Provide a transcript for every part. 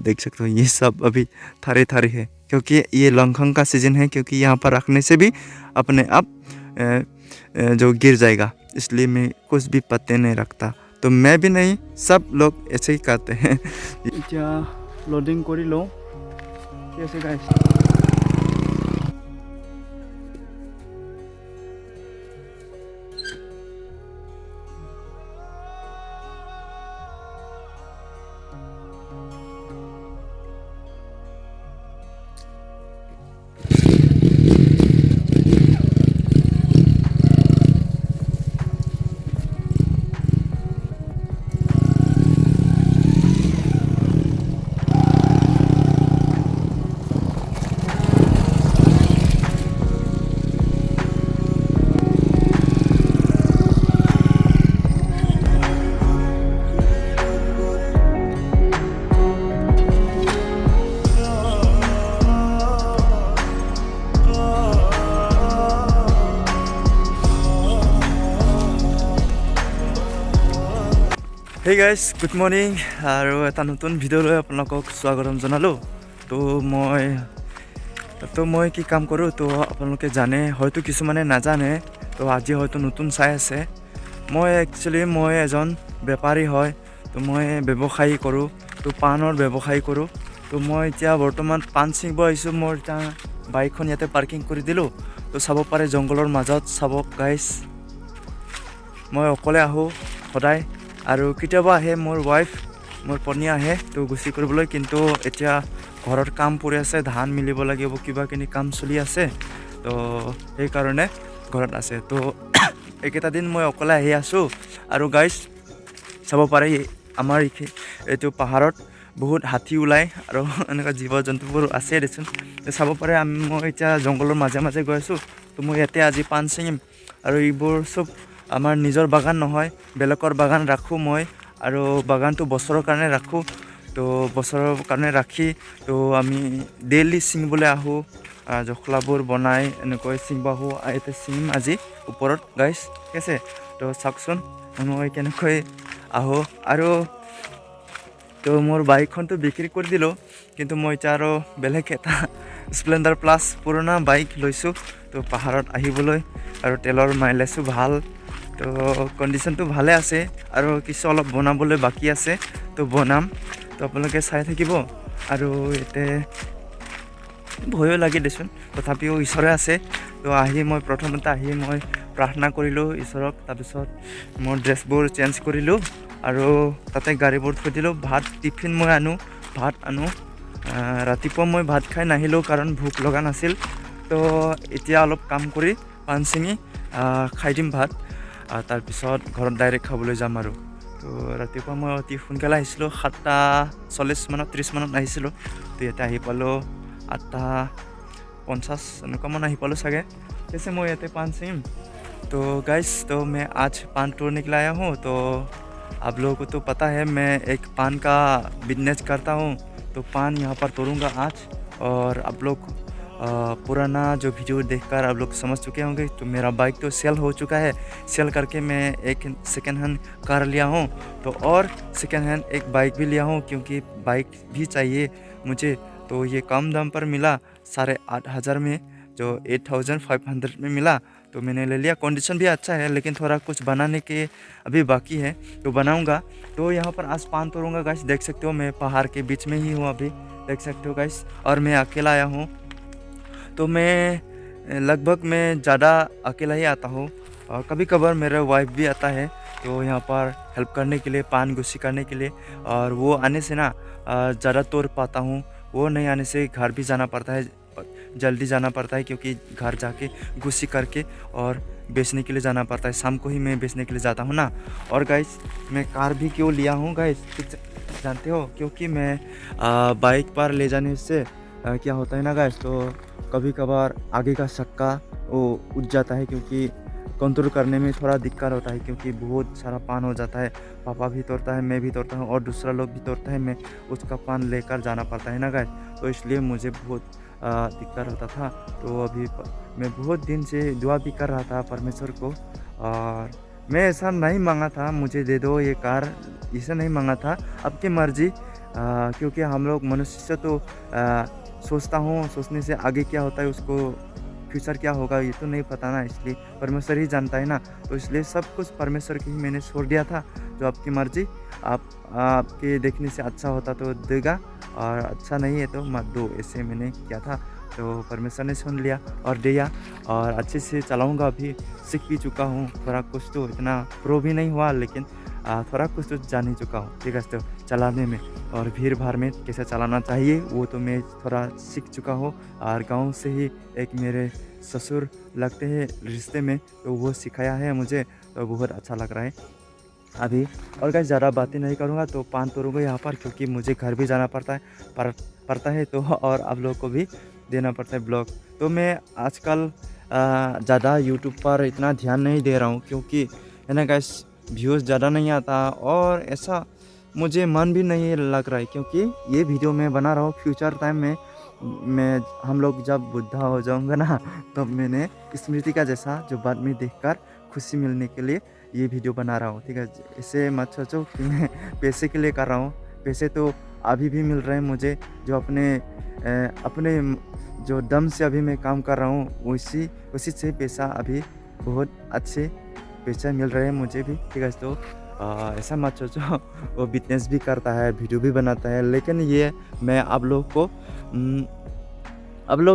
देख सकते हो ये सब अभी थारे थारे है, क्योंकि ये लॉन्गखंग का सीज़न है, क्योंकि यहाँ पर रखने से भी अपने आप जो गिर जाएगा, इसलिए मैं कुछ भी पत्ते नहीं रखता। तो मैं भी नहीं, सब लोग ऐसे ही करते हैं। क्या लोडिंग कर लो कैसे guys. Hey guys good morning আৰু এটা নতুন ভিডিঅ'লৈ আপোনালোকক স্বাগতম জনালোঁ। তো মই কি কাম কৰোঁ তো আপোনালোকে জানে, হয়তো কিছুমানে নাজানে, তো আজি হয়তো নতুন চাই আছে। মই এজন বেপাৰী হয়, তো মই ব্যৱসায়ী কৰোঁ, তো পাণৰ ব্যৱসায়ী কৰোঁ। তো মই এতিয়া বৰ্তমান পাণ ছিঙিব আহিছোঁ। মোৰ এতিয়া বাইকখন ইয়াতে পাৰ্কিং কৰি দিলোঁ। তো চাব পাৰে জংঘলৰ মাজত, চাব গাইছ, মই অকলে আহোঁ সদায়, আৰু কেতিয়াবা আহে মোৰ ৱাইফ, মোৰ পত্নী আহে তো গুচি কৰিবলৈ। কিন্তু এতিয়া ঘৰত কাম পৰি আছে, ধান মিলিব লাগিব, কিবাকিনি কাম চলি আছে, তো সেইকাৰণে ঘৰত আছে। তো এইকেইটা দিন মই অকলে আহি আছোঁ। আৰু গাইছ চাব পাৰে আমাৰ এইটো পাহাৰত বহুত হাতী ওলায় আৰু এনেকুৱা জীৱ জন্তুবোৰ আছে দেচোন। চাব পাৰে মই এতিয়া জংঘলৰ মাজে মাজে গৈ আছোঁ। তো মই ইয়াতে আজি পাণ ছিঙিম, আৰু এইবোৰ চব আমাৰ নিজৰ বাগান নহয়, বেলেগৰ বাগান ৰাখোঁ মই, আৰু বাগানটো বছৰৰ কাৰণে ৰাখোঁ। তো বছৰৰ কাৰণে ৰাখি তো আমি ডেইলি ছিঙিবলৈ আহোঁ, জখলাবোৰ বনাই এনেকৈ ছিঙিব আহোঁ। ইয়াতে ছিঙিম আজি ওপৰত গাইছ, ঠিক আছে। তো চাওকচোন মই কেনেকৈ আহোঁ। আৰু তো মোৰ বাইকখনটো বিক্ৰী কৰি দিলোঁ, কিন্তু মই এতিয়া আৰু বেলেগ এটা স্প্লেণ্ডাৰ প্লাছ পুৰণা বাইক লৈছোঁ, তো পাহাৰত আহিবলৈ। আৰু তেলৰ মাইলেজো ভাল, তো কণ্ডিশ্যনটো ভালে আছে, আৰু কিছু অলপ বনাবলৈ বাকী আছে, তো বনাম। তো আপোনালোকে চাই থাকিব। আৰু ইয়াতে ভয়ো লাগে দেচোন, তথাপিও ঈশ্বৰে আছে। তো মই প্ৰথমতে মই প্ৰাৰ্থনা কৰিলোঁ ঈশ্বৰক, তাৰপিছত মোৰ ড্ৰেছবোৰ চেঞ্জ কৰিলোঁ, আৰু তাতে গাড়ীবোৰ থৈ দিলোঁ। টিফিন মই ভাত আনো। ৰাতিপুৱা মই ভাত খাই নাহিলোঁ কাৰণ ভোক লগা নাছিল। তো এতিয়া অলপ কাম কৰি পাণ ছিঙি খাই দিম ভাত, তাৰপিছত ঘৰত ডাইৰেক্ট খাবলৈ যাম। আৰু তো ৰাতিপুৱা মই অতি সোনকালে আহিছিলোঁ, 7:40 মানত 30 মানত আহিছিলোঁ। তো ইয়াতে আহি পালোঁ 8:50 এনেকুৱা মান আহি পালোঁ চাগে। जैसे मैं यहाँ पान ছিঙিম। तो गाइस तो मैं आज पान तोड़ने के लिए आया हूँ। तो आप लोगों को तो पता है मैं एक पान का बिजनेस करता हूँ, तो पान यहाँ पर तोड़ूंगा आज। और आप लोग पुराना जो वीडियो देखकर आप लोग समझ चुके होंगे। तो मेरा बाइक तो सेल हो चुका है, सेल करके मैं एक सेकेंड हैंड कार लिया हूँ, तो और सेकेंड हैंड एक बाइक भी लिया हूँ, क्योंकि बाइक भी चाहिए मुझे। तो ये कम दाम पर मिला, 8,500 में, जो 8,500 में मिला, तो मैंने ले लिया। कंडीशन भी अच्छा है, लेकिन थोड़ा कुछ बनाने के अभी बाकी है, तो बनाऊंगा। तो यहाँ पर आज पान तोड़ूंगा गाइस, देख सकते हो मैं पहाड़ के बीच में ही हूँ अभी, देख सकते हो गाइस। और मैं अकेला आया हूँ, तो मैं लगभग मैं ज़्यादा अकेला ही आता हूँ, और कभी कभार मेरा वाइफ भी आता है, तो यहाँ पर हेल्प करने के लिए, पान गुस्सी करने के लिए। और वो आने से ना ज़्यादा तोड़ पाता हूँ, वो नहीं आने से घर भी जाना पड़ता है, जल्दी जाना पड़ता है, क्योंकि घर जाके गुस्सी करके और बेचने के लिए जाना पड़ता है। शाम को ही मैं बेचने के लिए जाता हूँ ना। और गाइस मैं कार भी क्यों लिया हूँ गाइस, जानते हो, क्योंकि मैं बाइक पर ले जाने से क्या होता है ना गाइस, तो कभी कभार आगे का चक्का वो उठ जाता है, क्योंकि कंट्रोल करने में थोड़ा दिक्कत होता है, क्योंकि बहुत सारा पान हो जाता है। पापा भी तोड़ता है, मैं भी तोड़ता हूँ, और दूसरा लोग भी तोड़ता है, मैं उसका पान लेकर जाना पड़ता है ना गाइस। तो इसलिए मुझे बहुत दिक्कत होता था। तो अभी मैं बहुत दिन से दुआ भी कर रहा था परमेश्वर को, और मैं ऐसा नहीं मांगा था मुझे दे दो ये कार, इसे नहीं मांगा था, आपकी मर्जी, क्योंकि हम लोग मनुष्य से तो सोचता हूँ, सोचने से आगे क्या होता है उसको फ्यूचर क्या होगा ये तो नहीं पता ना, इसलिए परमेश्वर ही जानता है ना। तो इसलिए सब कुछ परमेश्वर की ही मैंने छोड़ दिया था। जो आपकी मर्ज़ी, आपके देखने से अच्छा होता तो देगा और अच्छा नहीं है तो मत दो, ऐसे मैंने किया था। तो परमेश्वर ने सुन लिया और दिया और अच्छे से चलाऊँगा। अभी सीख भी चुका हूँ थोड़ा कुछ, तो इतना प्रो भी नहीं हुआ लेकिन थोड़ा कुछ तो जान ही चुका हूँ, ठीक है। तो चलाने में और भीड़-भाड़ में कैसे चलाना चाहिए वो तो मैं थोड़ा सीख चुका हूँ। और गाँव से ही एक मेरे ससुर लगते हैं रिश्ते में, तो वो सिखाया है मुझे, तो बहुत अच्छा लग रहा है अभी। और गाइस ज़्यादा बातें नहीं करूँगा तो पान तोड़ूँगा यहाँ पर, क्योंकि मुझे घर भी जाना पड़ता है तो और आप लोगों को भी देना पड़ता है ब्लॉग। तो मैं आजकल ज़्यादा यूट्यूब पर इतना ध्यान नहीं दे रहा हूँ, क्योंकि है ना गाइस, व्यूज़ ज़्यादा नहीं आता और ऐसा मुझे मन भी नहीं लग रहा है, क्योंकि ये वीडियो मैं बना रहा हूँ फ्यूचर टाइम में। मैं हम लोग जब बुढ़ा हो जाऊँगा ना, तब मैंने स्मृति का जैसा जो बाद में देखकर खुशी मिलने के लिए ये वीडियो बना रहा हूँ, ठीक है। इसे मत सोचो कि मैं पैसे के लिए कर रहा हूँ। पैसे तो अभी भी मिल रहे हैं मुझे, जो अपने जो दम से अभी मैं काम कर रहा हूँ उसी से पैसा अभी बहुत अच्छे पैसा मिल रहे हैं मुझे भी, ठीक है। तो ऐसा मत सोचो वो बिज़नेस भी करता है, वीडियो भी बनाता है, लेकिन ये मैं आप लोगों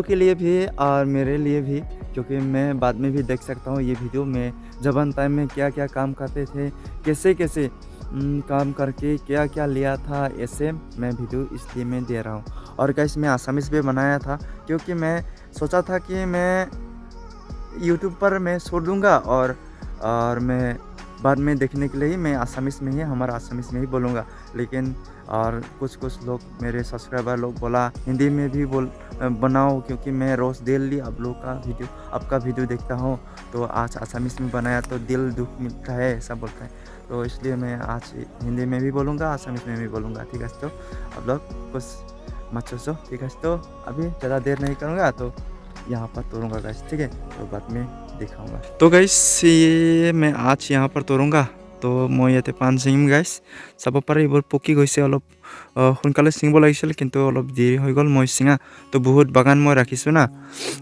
के लिए भी और मेरे लिए भी, क्योंकि मैं बाद में भी देख सकता हूँ ये वीडियो में जवान टाइम में क्या-क्या काम करते थे, कैसे-कैसे काम करके क्या-क्या लिया था, ऐसे मैं वीडियो इसलिए मैं दे रहा हूँ। और गाइस मैं आसामीज़ में बनाया था, क्योंकि मैं सोचा था कि मैं यूट्यूब पर मैं छोड़ दूँगा और मैं बाद में देखने के लिए ही मैं आसामीज़ में ही हमारा आसामीज़ में ही बोलूँगा। लेकिन और कुछ लोग मेरे सब्सक्राइबर लोग बोला हिंदी में भी बनाओ, क्योंकि मैं रोज़ डेली आप लोग का वीडियो आपका वीडियो देखता हूँ, तो आज आसामीज़ में बनाया तो दिल दुख मिलता है, ऐसा बोलता है। तो इसलिए मैं आज हिंदी में भी बोलूँगा, आसामीज़ में भी बोलूँगा, ठीक है। तो आप लोग कुछ मत सोचो, ठीक है। तो अभी ज़्यादा देर नहीं करूँगा, तो यहाँ पर तोड़ूँगा गाइस, ठीक है। तो बाद में दिखाऊँगा। तो गाइस ये मैं आज यहाँ पर तोड़ूँगा। तो মই ইয়াতে পাণ ছিঙিম গাইছ, চাব পাৰে এইবোৰ পকি গৈছে অলপ, সোনকালে ছিঙিব লাগিছিল কিন্তু অলপ দেৰি হৈ গ'ল মই ছিঙা। তো বহুত বাগান মই ৰাখিছোঁ না,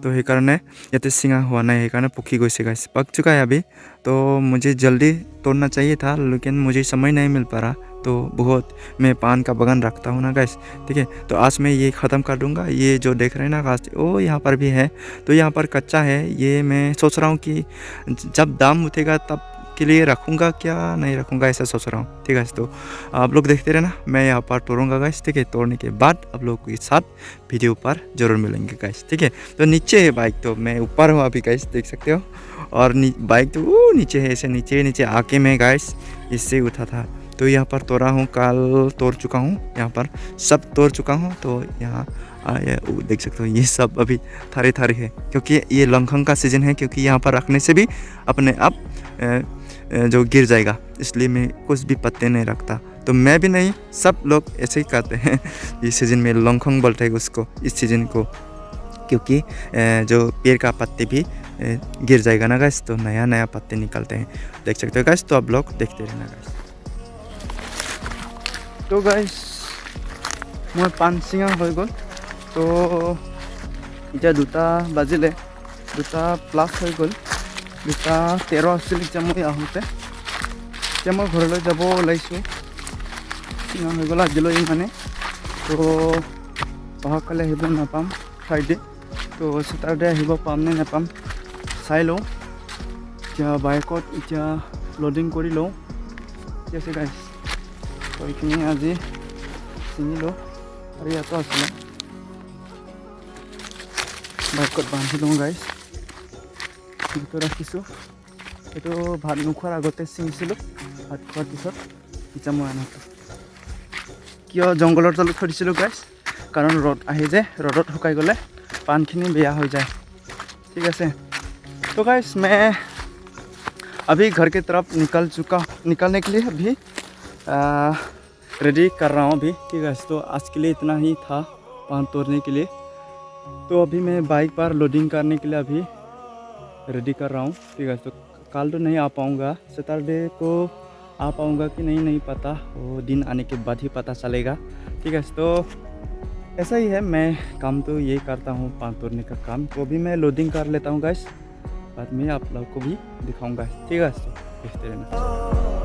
তো সেইকাৰণে ইয়াতে ছিঙা হোৱা নাই, সেইকাৰণে পকি গৈছে गाइस। पक चुका है अभी, तो मुझे जल्दी तोड़ना चाहिए था लेकिन मुझे समय नहीं मिल पा रहा। तो बहुत मैं पान का बागान रखता हूँ ना गाइस, ठीक है। तो आज मैं ये ख़त्म कर दूँगा। ये जो देख रहे हैं ना घास, वो यहाँ पर भी है, तो यहाँ पर कच्चा है। ये मैं सोच रहा हूँ कि जब दाम उठेगा तब के लिए रखूँगा क्या नहीं रखूँगा, ऐसा सोच रहा हूँ, ठीक है। तो आप लोग देखते रहना, मैं यहाँ पर तोड़ूँगा गाइस, ठीक है। तोड़ने के बाद आप लोग के साथ वीडियो पर ज़रूर मिलेंगे गाइस, ठीक है। तो नीचे है बाइक, तो मैं ऊपर हूँ अभी गाइस, देख सकते हो। और बाइक तो वो नीचे है, ऐसे नीचे आके मैं गाइस इससे उठा था। तो यहाँ पर तोड़ा हूँ, कल तोड़ चुका हूँ, यहाँ पर सब तोड़ चुका हूँ। तो यहाँ देख सकते हो ये सब अभी थारे है, क्योंकि ये लंघंग का सीज़न है, क्योंकि यहाँ पर रखने से भी अपने आप जो गिर जाएगा, इसलिए मैं कुछ भी पत्ते नहीं रखता। तो मैं भी नहीं, सब लोग ऐसे ही करते हैं। इस सीज़न में लंघंग बोलते हैं उसको, इस सीज़न को, क्योंकि जो पेड़ का पत्ते भी गिर जाएगा ना गाइस, तो नया पत्ते निकलते हैं, देख सकते हो गाइस। तो आप लोग देखते रहना गाइस। तो गाइस मैं पान ছিঙা হৈ গ'ল, তো এতিয়া 2টা বাজিলে, 2টা প্লাছ হৈ গ'ল, 2:13 আছিল এতিয়া মই আহোঁতে। এতিয়া মই ঘৰলৈ যাব ওলাইছোঁ, ছিঙা হৈ গ'ল আজিলৈ ইমানে। তো অহাকালি আহিব নাপাম ফ্ৰাইডে, তো ছেটাৰডে আহিব পাম নে নাপাম চাই লওঁ। এতিয়া বাইকত এতিয়া লোডিং কৰি লওঁ, ঠিক আছে গাইছ। তো এইখিনি আজি ছিঙিলোঁ আৰু ইয়াতো আছিলে, বাইকত বান্ধি লওঁ গাইছ, সেইটো ৰাখিছোঁ। এইটো ভাত নোখোৱাৰ আগতে ছিঙিছিলোঁ, ভাত খোৱাৰ পিছত এতিয়া মই আনোঁ। কিয় জংঘলৰ তলত থৈ দিছিলোঁ গাইছ, কাৰণ ৰ'দ আহি যে, ৰ'দত শুকাই গ'লে পানখিনি বেয়া হৈ যায়, ঠিক আছে। तो गाइस मैं अभी घर की तरफ निकलने के लिए अभी रेडी कर रहा हूँ अभी, ठीक है। तो आज के लिए इतना ही था पान तोड़ने के लिए। तो अभी मैं बाइक पर लोडिंग करने के लिए अभी रेडी कर रहा हूँ, ठीक है। तो कल तो नहीं आ पाऊँगा, सैटरडे को आ पाऊँगा कि नहीं पता, वो दिन आने के बाद ही पता चलेगा, ठीक है। ठीक है, तो ऐसा ही है, मैं काम तो यही करता हूँ, पान तोड़ने का काम। तो अभी मैं लोडिंग कर लेता हूँ गाइस, बाद में आप लोग को भी दिखाऊंगा। ठीक है, तो देखते रहना।